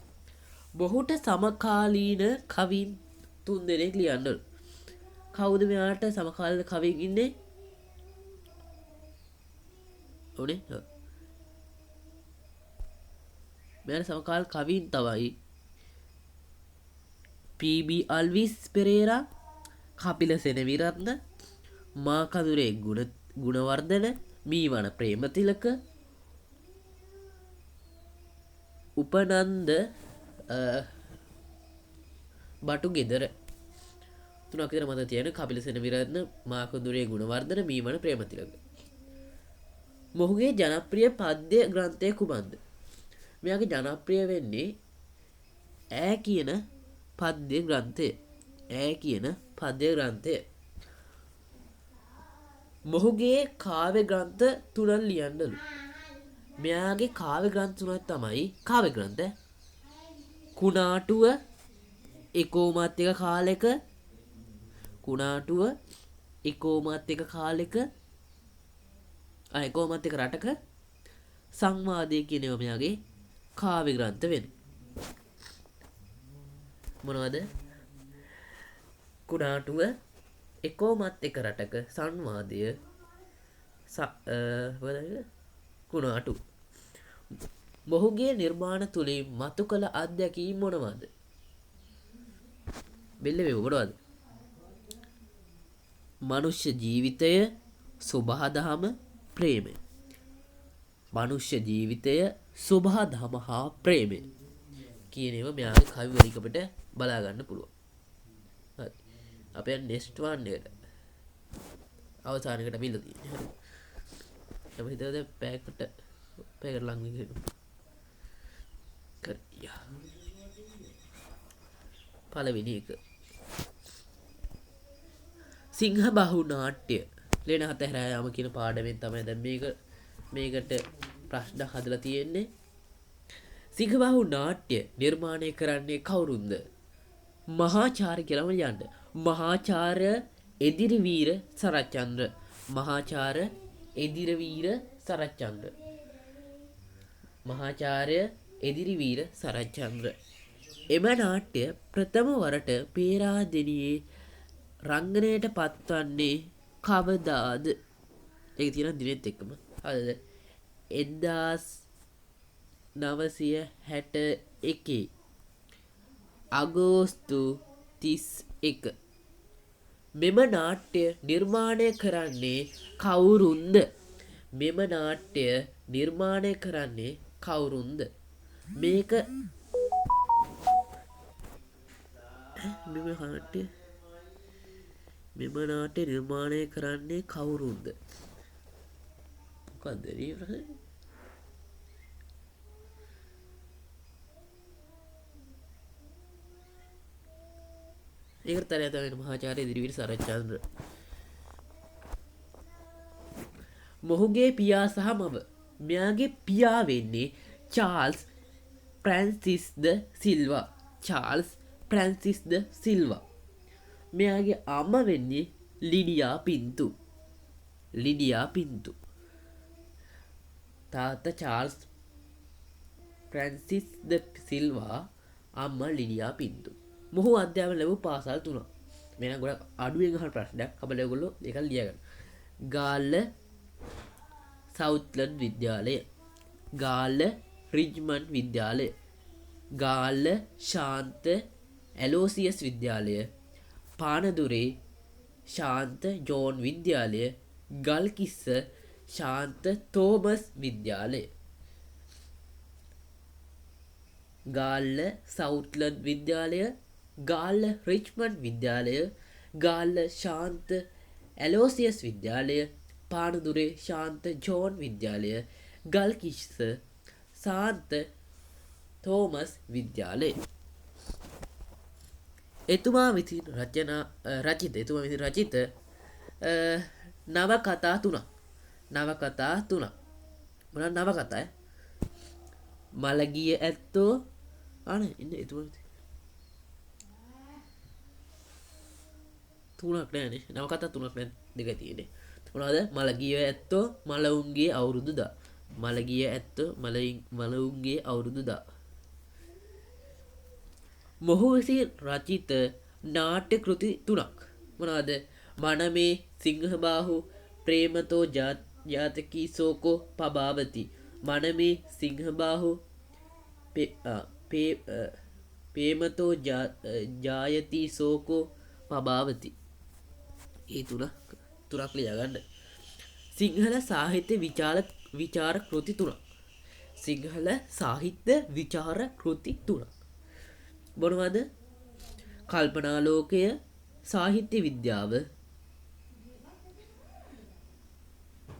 මොහුට සමකාලීන කවින් 3 දෙනෙක් ලියන්නලු. කවුද මෙයාට සමකාලීන කවින් ඉන්නේ? උනේ මෙයාට සමකාල කවින් තමයි පී.බී. අල්විස් පෙරේරා, කපිල සෙනවිරත්න, මාකදුරේ ගුණවර්ධන, මීවන ප්‍රේමතිලක, උපනන්ද බටුගෙදර. තුනක් විතර මත තියෙන කපිල සෙනවිරත්න, මාකදුරේ ගුණවර්ධන, මීවන ප්‍රේමතිලක. මොහුගේ ජනප්‍රිය පද්‍ය ග්‍රන්ථය කුමක්ද? මෙයාගේ ජනප්‍රිය වෙන්නේ ඈ කියන පද්‍ය ග්‍රන්ථය. ඈ කියන පද්‍ය ග්‍රන්ථය. මොහුගේ කාව්‍ය ග්‍රන්ථ 3ක් ලියන්නලු. මෙයාගේ කාව්‍ය ග්‍රන්ථ 3ක් තමයි කාව්‍ය ග්‍රන්ථ කුණාටුව, එකෝමත් එක කාලෙක, කුණාටුව, එකෝමත් එක කාලෙක, එකෝමත් එක රටක, සංවාදය කියන ඒවා මෙයාගේ කාව්‍ය ග්‍රන්ථ වෙන්නේ. මොනවද? කුණාටුව, එකෝමත් එක රටක, සංවාදය, කුණාටු. මොහුගේ නිර්මාණ තුලින් මතු කළ අත්දැකීම් මොනවද? බෙල්ල වේ මොනවද? මනුෂ්‍ය ජීවිතය, සෝභාදහම, ප්‍රේමය. මනුෂ්‍ය ජීවිතය, සෝභාදහම හා ප්‍රේමය කියන ඒවා මෙයාගේ කවි වලිකකට බලා ගන්න පුළුවන්. හරි. අපේ නෙක්ස්ට් වන් එකට අවසානයකට බිල්ල තියෙනවා. හරි. අපි හිතුවද පැයකට ලඟ වෙනවා. කරියා. පළවෙනි එක. සිංහ බහු නාට්‍ය ලේන හතහැර යාම කියන පාඩමෙන් තමයි දැන් මේකට ප්‍රශ්න හදලා තියෙන්නේ. සිංහබාහු නාට්‍ය නිර්මාණය කරන්නේ කවුරුන්ද? මහාචාර්ය කියලාම ලියන්න. මහාචාර්ය එදිරිවීර සරච්චන්ද්‍ර. මහාචාර්ය එදිරිවීර සරච්චන්ද්‍ර. මහාචාර්ය එදිරිවීර සරච්චන්ද්‍ර. එම නාට්‍ය ප්‍රථම වරට පේරාදෙණියේ රංගනයට පත්වන්නේ කවදාද? ඒක තියෙන දිනෙත් එක්කම. හරිද? 1961 අගෝස්තු 31. මෙම නාට්‍ය නිර්මාණය කරන්නේ කවුරුන්ද? මෙම නාට්‍ය නිර්මාණය කරන්නේ කවුරුන්ද? මේක මෙම නාට්‍ය නිර්මාණය කරන්නේ කවුරුන්ද? මොකක්ද මේ ප්‍රශ්නේ? ඒකට තරය තමයි මහාචාර්ය එදිරිවීර සරච්චන්ද්‍ර. මොහුගේ පියා සහ මව. මෙයාගේ පියා වෙන්නේ චාල්ස් ප්‍රැන්සිස් ද සිල්වා. චාල්ස් ප්‍රැන්සිස් ද සිල්වා. මෙයාගේ අම්මා වෙන්නේ ලිඩියා පින්තු. ලිඩියා පින්තු. තාත්තා චාල්ස් ප්‍රැන්සිස් ද සිල්වා, අම්මා ලිඩියා පින්තු. මොහු අධ්‍යාපනය ලැබූ පාසල් 3. මේක ගොඩක් අඩුවෙන් අහන ප්‍රශ්නයක්. අපිට ඔයගොල්ලෝ ඒක ලියගන්න. ගාල්ල සවුත්ලන්ඩ් විද්‍යාලය, ගාල්ල රිච්මන්ඩ් විද්‍යාලය, ගාල්ල ශාන්ත ඇලෝසියස් විද්‍යාලය, පානදුරේ ශාන්ත ජෝන් විද්‍යාලය, ගල්කිස්ස ශාන්ත තෝමස් විද්‍යාලය. ගාල්ල සවුත්ලන්ඩ් විද්‍යාලය, ගාල්ල රිච්මන්ඩ් විද්‍යාලය, ගාල්ල ශාන්ත ඇලෝසියස් විද්‍යාලය, පානදුරේ ශාන්ත ජෝන් විද්‍යාලය, ගල්කිස්ස ශාන්ත තෝමස් විද්‍යාලය. එතුමා විසින් රචිත නවකතා 3. නවකතා 3. මොනවාද නවකතා? මලගිය ඇත්තෝ ඉන්න එතුමා තුනක් නෑනේ. නවකතා 3ක් නෑ, දෙකයි තියෙන්නේ. මොනවද? මලගිය ඇත්තෝ, මලවුන්ගේ අවුරුදු දා. මලගිය ඇත්තෝ, මලවුන්ගේ අවුරුදු දා. මොහු විසින් රචිත නාට්‍ය කෘති 3ක්. මොනවද? මනමේ සිංහබාහු, ප්‍රේමතෝ ජාතකී සෝකෝ පබාවති. මනමේ සිංහබාහු, පේමතෝ ජායති සෝකෝ පබාවති. ඒ තුනක් ලියගන්න. සිංහල සාහිත්‍ය විචාර කෘති 3. සිංහල සාහිත්‍ය විචාර කෘති 3. මොනවද? කල්පනාලෝකය, සාහිත්‍ය විද්‍යාව.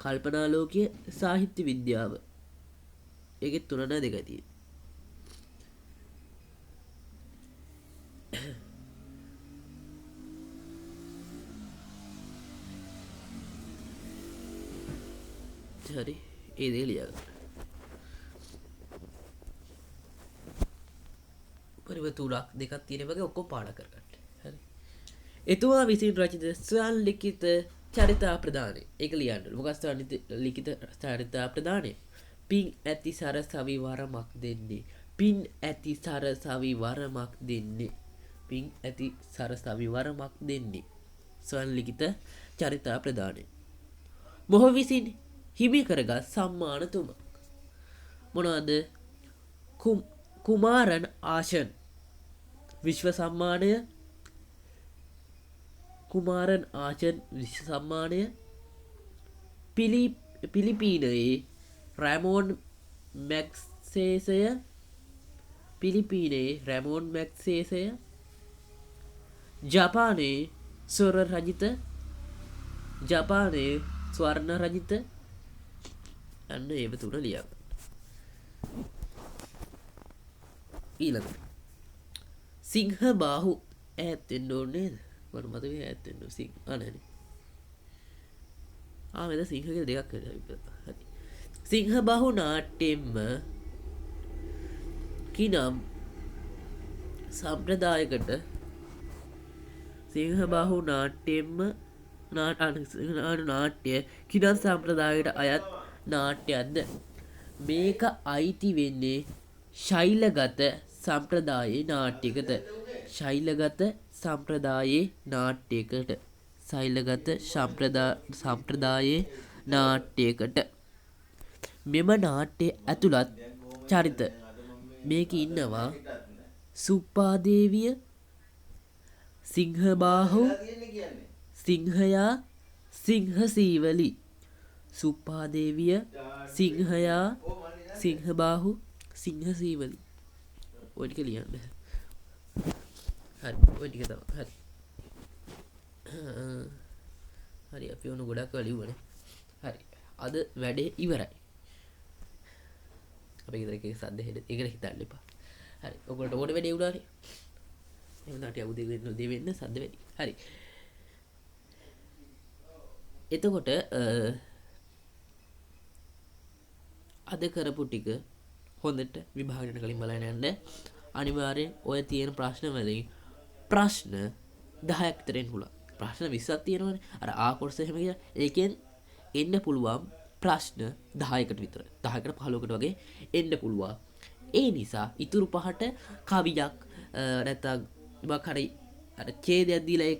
කල්පනාලෝකය, සාහිත්‍ය විද්‍යාව. ඒකේ 3 නා 2යි තියෙන්නේ. හරි, ඒ දේ ලියගන්න. පරිව 3ක් 2ක් තියෙන වගේ ඔක්කොම පාඩම් කරගන්න. හරි. එතුමා විසින් රචිත ස්වයං ලිඛිත චරිතා ප්‍රදානය. ඒක ලියන්න. මොකක්ද ස්වයං ලිඛිත චරිතා ප්‍රදානය? පින් ඇති සරසවි වරමක් දෙන්නේ. පින් ඇති සරසවි වරමක් දෙන්නේ. පින් ඇති සරසවි වරමක් දෙන්නේ. ස්වයං ලිඛිත චරිතා ප්‍රදානය. මොහු විසින් හිමි කරගත් සම්මාන 3. මොනවද? කුමාරන් ආශන් විශ්ව සම්මානය, කුමාරන් ආචන් විශ්ව සම්මානය, පිලිපීනයේ රැමෝන් මැග්සේසය, පිලිපීනයේ රැමෝන් මැග්සේසය, ජපානයේ ජපානයේ ස්වර්ණ රජිත. අන්න ඒව 3 ලියන්න. ඊළඟට සිංහබාහු ඈත් වෙන්න ඕනේ නේද? මට මතකයි ඈත් වෙන්න සිංහ නෑනේ. මෙතන සිංහ කියලා දෙකක් හරි. සිංහබාහු නාට්‍යෙම කිනම් සම්ප්‍රදායකට සිංහබාහු නාට්‍යයෙන්ම නාට්‍ය කිනම් සම්ප්‍රදායට අයත් නාට්‍යයක්ද? මේක අයිති වෙන්නේ ශෛලගත සම්ප්‍රදායේ නාට්‍යයකට. ශෛලගත සම්ප්‍රදායේ නාට්‍යයකට. ශෛලගත සම්ප්‍රදායේ නාට්‍යයකට. මෙම නාට්‍යයේ ඇතුළත් චරිත මේක ඉන්නවා සුප්පාදේවිය, සිංහබාහු, සිංහයා, සිංහසීවලි. සුප්පාදේවිය, සිංහයා, සිංහබාහු, සිංහසීවලි. ඔය ටික ලියන්න. හරි ඔය ටික තමයි. හරි. හරි අපි ඔන්න ගොඩක් ලියුවනේ. හරි. අද වැඩේ ඉවරයි. අපි ගෙදර එකේ සද්ද හෙද ඒකට හිතන්න එපා. හරි. ඔයගොල්ලෝ ඕනේ වැඩේ උනානේ. එහෙනම් නාටි අවුදේ වෙන්න සද්ද වැඩි. හරි. එතකොට අද කරපු ටික හොඳට විභාගයට කලින් බලන්න යන්න. අනිවාර්යෙන් ඔය තියෙන ප්‍රශ්න වලින් ප්‍රශ්න 10ක් විතර එන්න පුළුවන්. ප්‍රශ්න 20ක් තියෙනවනේ. අර ආ කොටස එහෙම කියලා. ඒකෙන් එන්න පුළුවන් ප්‍රශ්න 10කට විතර. 10කට 15කට වගේ එන්න පුළුවන්. ඒ නිසා ඉතුරු පහට කවියක් නැත්නම් මොකක් හරි අර ඡේදයක් දීලා ඒ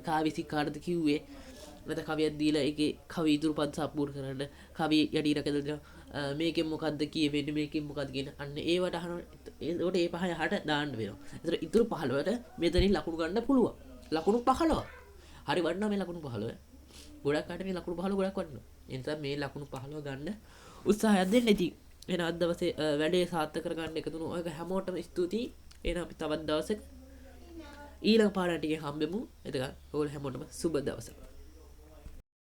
කා විසි කාටද කිව්වේ නැත්නම් කවියක් දීලා ඒකේ කවි ඉතුරු පද සම්පූර්ණ කරන්න කවි යටි රකදලා මේකෙන් මොකද්ද කියවෙන්නේ මේකෙන් මොකද්ද කියන අන්න ඒවට අහනවා. ඒකට ඒ පහ යහට දාන්න වෙනවා. ඒතර ඉතුරු 15ට මෙතනින් ලකුණු ගන්න පුළුවන්. ලකුණු 15ක්. හරි වටිනවා මේ ලකුණු 15. ගොඩක් අයට මේ ලකුණු 15 ගොඩක් වටිනවා. ඒ නිසා මේ ලකුණු 15 ගන්න උත්සාහයක් දෙන්න. ඉතින් එහෙනම් අද දවසේ වැඩේ සාර්ථක කරගන්න එකතු වුණා. ඔයක හැමෝටම ස්තුතියි. එහෙනම් අපි තවත් දවසක ඊළඟ පාඩම් ටිකේ හම්බෙමු. එතකන් ඔයගොල්ලෝ හැමෝටම සුබ දවසක්.